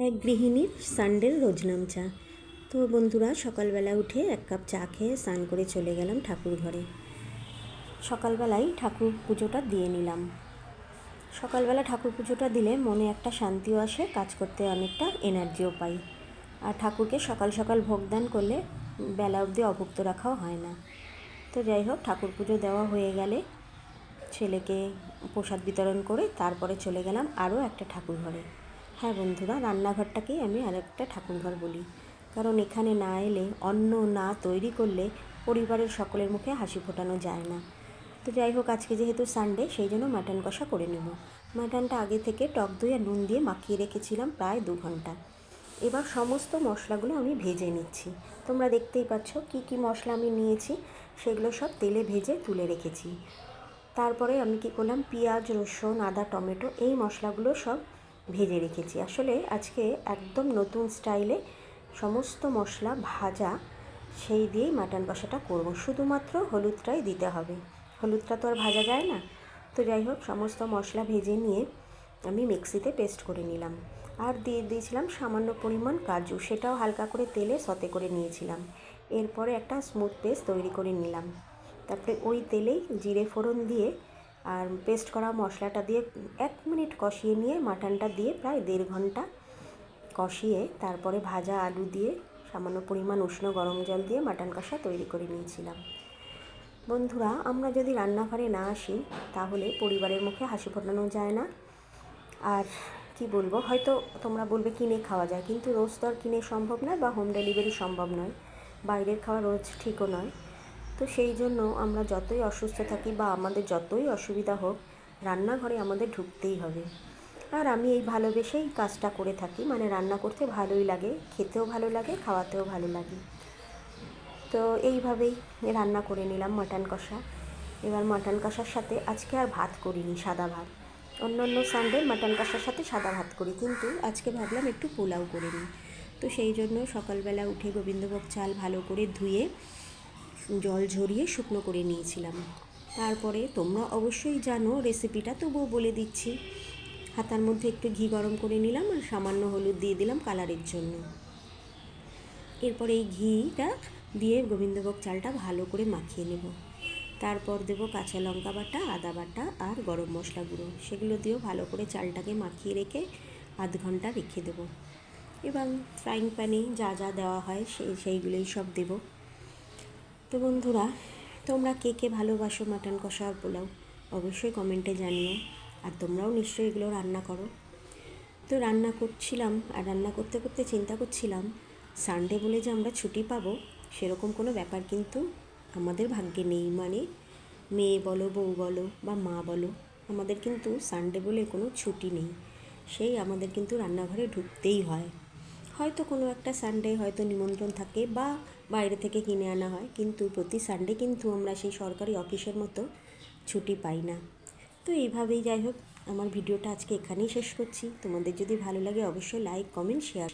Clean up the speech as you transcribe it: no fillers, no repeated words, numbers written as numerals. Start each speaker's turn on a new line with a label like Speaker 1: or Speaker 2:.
Speaker 1: এক গৃহিণীর সানডের রোজনাম চা। তো বন্ধুরা, সকালবেলা উঠে এক কাপ চা খেয়ে স্নান করে চলে গেলাম ঠাকুর ঘরে। সকালবেলায় ঠাকুর পুজোটা দিয়ে নিলাম। সকালবেলা ঠাকুর পুজোটা দিলে মনে একটা শান্তিও আসে, কাজ করতে অনেকটা এনার্জিও পাই। আর ঠাকুরকে সকাল সকাল ভোগদান করলে বেলা অবধি অভুক্ত রাখাও হয় না। তো যাই হোক, ঠাকুর পুজো দেওয়া হয়ে গেলে ছেলেকে প্রসাদ বিতরণ করে তারপরে চলে গেলাম আরও একটা ঠাকুর ঘরে। হ্যাঁ বন্ধুরা, রান্নাঘরটাকেই আমি আরেকটা ঠাকুরঘর বলি, কারণ এখানে না এলে, অন্ন না তৈরি করলে পরিবারের সকলের মুখে হাসি ফোটানো যায় না। তো যাই হোক, আজকে যেহেতু সানডে, সেই জন্য মাটন কষা করে নেব। মাটনটা আগে থেকে টক দই আর নুন দিয়ে মাখিয়ে রেখেছিলাম প্রায় 2 ঘন্টা। এবার সমস্ত মশলাগুলো আমি ভেজে নিচ্ছি। তোমরা দেখতেই পাচ্ছ কি কি মশলা আমি নিয়েছি, সেগুলো সব তেলে ভেজে তুলে রেখেছি। তারপরে আমি কী করলাম, পেঁয়াজ, রসুন, আদা, টমেটো এই মশলাগুলো সব ভেজে রেখেছি। আসলে আজকে একদম নতুন স্টাইলে সমস্ত মশলা ভাজা, সেই দিয়েই মাটন কষাটা করব। শুধুমাত্র হলুদটাই দিতে হবে, হলুদটা তো আর ভাজা যায় না। তো যাই হোক, সমস্ত মশলা ভেজে নিয়ে আমি মিক্সিতে পেস্ট করে নিলাম। আর দিয়ে দিয়েছিলাম সামান্য পরিমাণ কাজু, সেটাও হালকা করে তেলে সতে করে নিয়েছিলাম। এরপরে একটা স্মুথ পেস্ট তৈরি করে নিলাম। তারপরে ওই তেলেই জিরে ফোড়ন দিয়ে আর পেস্ট করা মশলাটা দিয়ে 1 মিনিট কষিয়ে নিয়ে মাটনটা দিয়ে প্রায় 1.5 ঘন্টা কষিয়ে তারপরে ভাজা আলু দিয়ে সামান্য পরিমাণ উষ্ণ গরম জল দিয়ে মাটন কষা তৈরি করে নিয়েছিলাম। বন্ধুরা, আমরা যদি রান্নাঘরে না আসি তাহলে পরিবারের মুখে হাসি ফোটানো যায় না। আর কি বলবো, হয়তো তোমরা বলবে কিনে খাওয়া যায়, কিন্তু রোজ তো আর কিনে সম্ভব নয়, বা হোম ডেলিভারি সম্ভব নয়, বাইরের খাওয়া রোজ ঠিকও নয়। তো সেই জন্য আমরা যতই অসুস্থ থাকি বা আমাদের যতই অসুবিধা হোক, রান্নাঘরে আমাদের ঢুকতেই হবে। আর আমি এই ভালোবেসেই কাজটা করে থাকি, মানে রান্না করতে ভালোই লাগে, খেতেও ভালো লাগে, খাওয়াতেও ভালো লাগে। তো এইভাবেই রান্না করে নিলাম মাটন কষা। এবার মাটন কষার সাথে আজকে আর ভাত করিনি, সাদা ভাত। অন্য সানডে মাটন কষার সাথে সাদা ভাত করি, কিন্তু আজকে ভাবলাম একটু পোলাও করে নিই। তো সেই জন্য সকালবেলা উঠে গোবিন্দভোগ চাল ভালো করে ধুয়ে জল ঝরিয়ে শুকনো করে নিয়েছিলাম। তারপরে তোমরা অবশ্যই জানো রেসিপিটা, তবুও বলে দিচ্ছি। হাতার মধ্যে একটু ঘি গরম করে নিলাম আর সামান্য হলুদ দিয়ে দিলাম কালারের জন্য। এরপর এই ঘিটা দিয়ে গোবিন্দভোগ চালটা ভালো করে মাখিয়ে নেব। তারপর দেবো কাঁচা লঙ্কা বাটা, আদা বাটা আর গরম মশলা গুঁড়ো, সেগুলো দিয়েও ভালো করে চালটাকে মাখিয়ে রেখে আধ ঘন্টা রেখে দেবো। এবার ফ্রাইং প্যানে যা যা দেওয়া হয় সেইগুলোই সব দেবো। তো বন্ধুরা, তোমরা কে কে ভালোবাসো মাটন কষা আর পোলাও, অবশ্যই কমেন্টে জানিও। আর তোমরাও নিশ্চয়ই এগুলো রান্না করো। তো রান্না করছিলাম, আর রান্না করতে করতে চিন্তা করছিলাম, সানডে বলে যে আমরা ছুটি পাবো সেরকম কোনো ব্যাপার কিন্তু আমাদের ভাগ্যে নেই। মানে মেয়ে বলো, বউ বলো বা মা বলো, আমাদের কিন্তু সানডে বলে কোনো ছুটি নেই। সেই আমাদের কিন্তু রান্নাঘরে ঢুকতেই হয়। হয়তো কোনো একটা সানডে হয়তো নিমন্ত্রণ থাকে বা বাইরে থেকে কিনে আনা হয়, কিন্তু প্রতি সানডে কিন্তু আমরা সেই সরকারি অফিসের মতো ছুটি পাই না। তো এইভাবেই, যাই হোক, আমার ভিডিওটা আজকে এখানেই শেষ করছি। তোমাদের যদি ভালো লাগে অবশ্যই লাইক, কমেন্ট, শেয়ার।